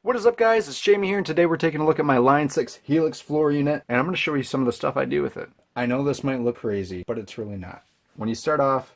What is up, guys? It's Jamie here, and today we're taking a look at my Line 6 Helix floor unit, and I'm going to show you some of the stuff I do with it. I know this might look crazy, but it's really not. When you start off,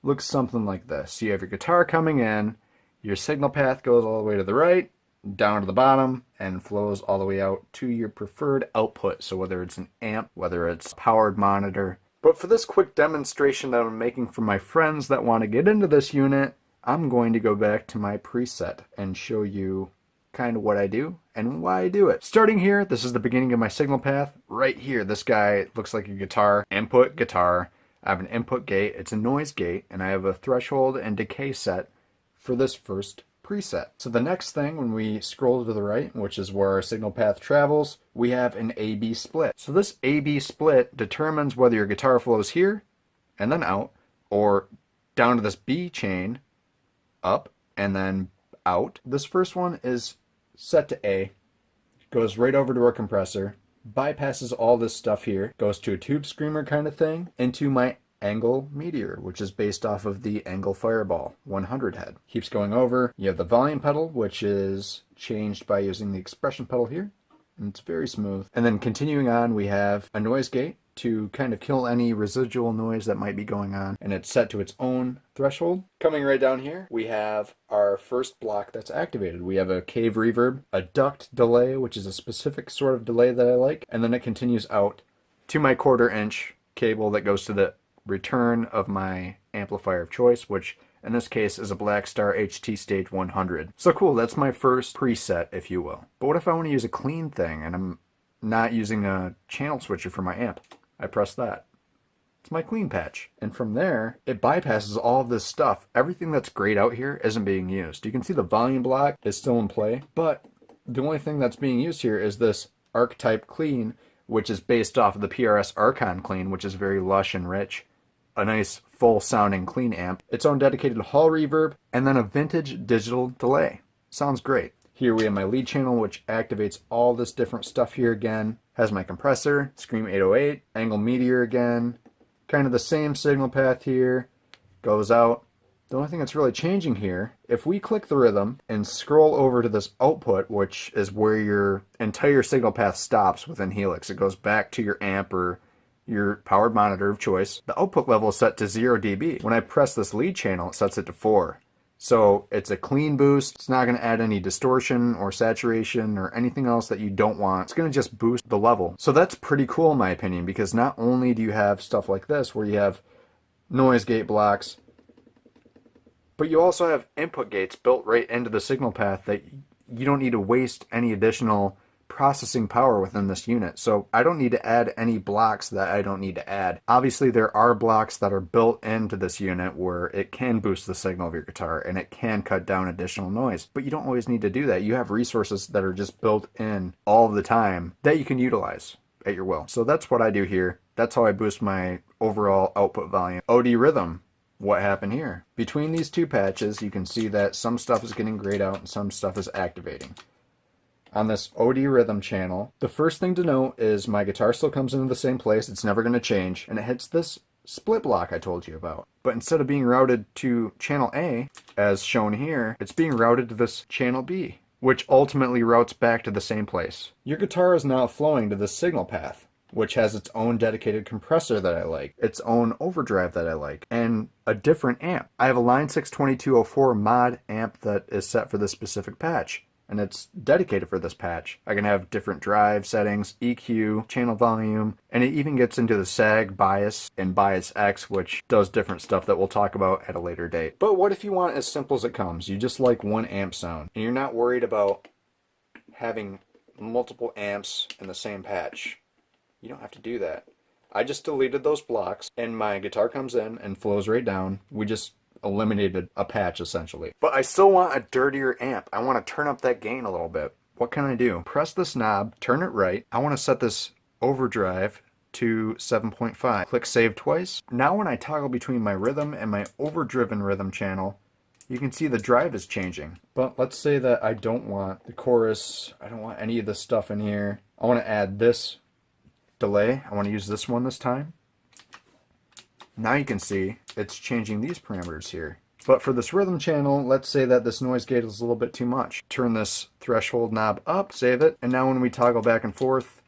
it looks something like this. You have your guitar coming in, your signal path goes all the way to the right, down to the bottom, and flows all the way out to your preferred output. So whether it's an amp, whether it's a powered monitor. But for this quick demonstration that I'm making for my friends that want to get into this unit, I'm going to go back to my preset and show you kind of what I do and why I do it. Starting here, this is the beginning of my signal path. Right here, this guy looks like a guitar. Input, guitar. I have an input gate. It's a noise gate, and I have a threshold and decay set for this first preset. So the next thing, when we scroll to the right, which is where our signal path travels, we have an A-B split. So this A-B split determines whether your guitar flows here and then out, or down to this B chain, up, and then out. This first one is set to A, goes right over to our compressor, bypasses all this stuff here, goes to a tube screamer kind of thing, into my angle meteor, which is based off of the Angle Fireball 100 head. Keeps going over. You have the volume pedal, which is changed by using the expression pedal here, and it's very smooth. And then continuing on, we have a noise gate to kind of kill any residual noise that might be going on, and it's set to its own threshold. Coming right down here, we have our first block that's activated. We have a cave reverb, a duct delay, which is a specific sort of delay that I like, and then it continues out to my 1/4-inch cable that goes to the return of my amplifier of choice, which in this case is a Blackstar HT Stage 100. So cool, that's my first preset, if you will. But what if I want to use a clean thing and I'm not using a channel switcher for my amp? I press that. It's my clean patch. And from there, it bypasses all of this stuff. Everything that's grayed out here isn't being used. You can see the volume block is still in play, but the only thing that's being used here is this archetype clean, which is based off of the PRS Archon clean, which is very lush and rich. A nice full sounding clean amp, its own dedicated hall reverb, and then a vintage digital delay. Sounds great. Here we have my lead channel, which activates all this different stuff here again. Has my compressor, Scream 808, Angle Meteor again. Kind of the same signal path here. Goes out. The only thing that's really changing here, if we click the rhythm and scroll over to this output, which is where your entire signal path stops within Helix, it goes back to your amp or your powered monitor of choice. The output level is set to 0 dB. When I press this lead channel, it sets it to 4. So it's a clean boost. It's not going to add any distortion or saturation or anything else that you don't want. It's going to just boost the level. So that's pretty cool in my opinion, because not only do you have stuff like this where you have noise gate blocks, but you also have input gates built right into the signal path that you don't need to waste any additional processing power within this unit. So I don't need to add any blocks that I don't need to add. Obviously there are blocks that are built into this unit where it can boost the signal of your guitar and it can cut down additional noise, but you don't always need to do that. You have resources that are just built in all the time that you can utilize at your will. So that's what I do here. That's how I boost my overall output volume. OD rhythm. What happened here? Between these two patches, you can see that some stuff is getting grayed out and some stuff is activating. On this OD rhythm channel, the first thing to note is my guitar still comes into the same place. It's never going to change, and it hits this split block I told you about. But instead of being routed to channel A, as shown here, it's being routed to this channel B, which ultimately routes back to the same place. Your guitar is now flowing to this signal path, which has its own dedicated compressor that I like, its own overdrive that I like, and a different amp. I have a Line 6 2204 mod amp that is set for this specific patch, and it's dedicated for this patch. I can have different drive settings, EQ, channel volume, and it even gets into the sag, bias, and bias X, which does different stuff that we'll talk about at a later date. But what if you want as simple as it comes? You just like one amp sound, and you're not worried about having multiple amps in the same patch. You don't have to do that. I just deleted those blocks, and my guitar comes in and flows right down. We just eliminated a patch essentially. But I still want a dirtier amp. I want to turn up that gain a little bit. What can I do? Press this knob, turn it right. I want to set this overdrive to 7.5. Click save twice. Now when I toggle between my rhythm and my overdriven rhythm channel, you can see the drive is changing. But let's say that I don't want the chorus, I don't want any of this stuff in here. I want to add this delay. I want to use this one this time. Now you can see it's changing these parameters here. But for this rhythm channel, let's say that this noise gate is a little bit too much. Turn this threshold knob up, save it, and now when we toggle back and forth,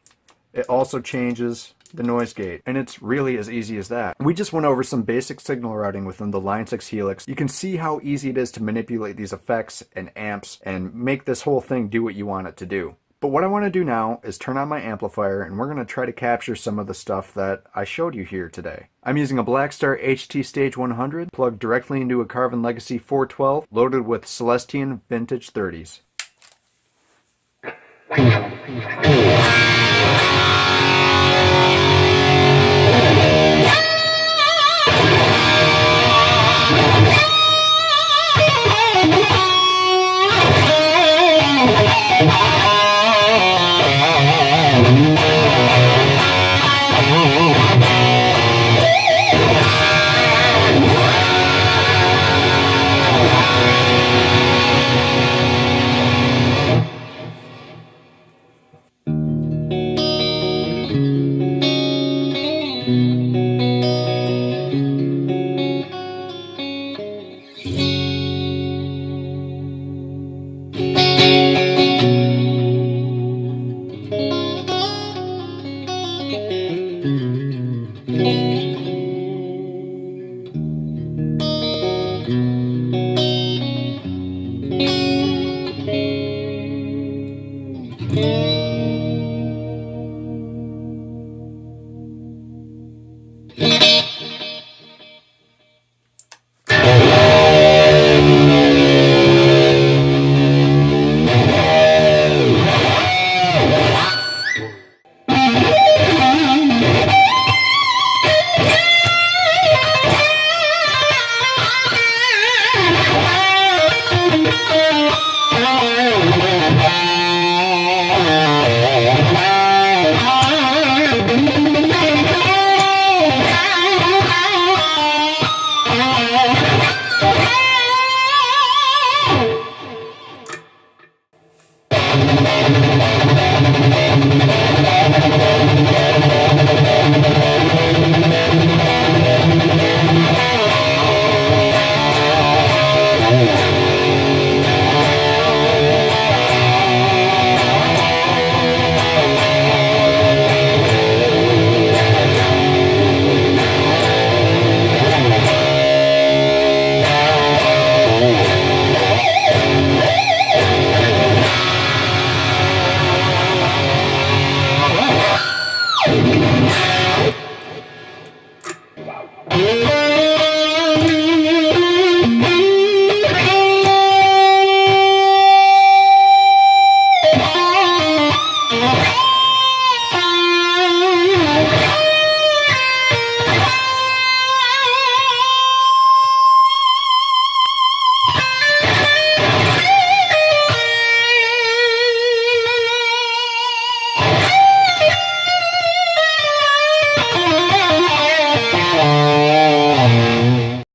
it also changes the noise gate. And it's really as easy as that. We just went over some basic signal routing within the Line 6 Helix. You can see how easy it is to manipulate these effects and amps and make this whole thing do what you want it to do. But what I want to do now is turn on my amplifier, and we're going to try to capture some of the stuff that I showed you here today. I'm using a Blackstar HT Stage 100 plugged directly into a Carvin Legacy 412 loaded with Celestion Vintage 30s.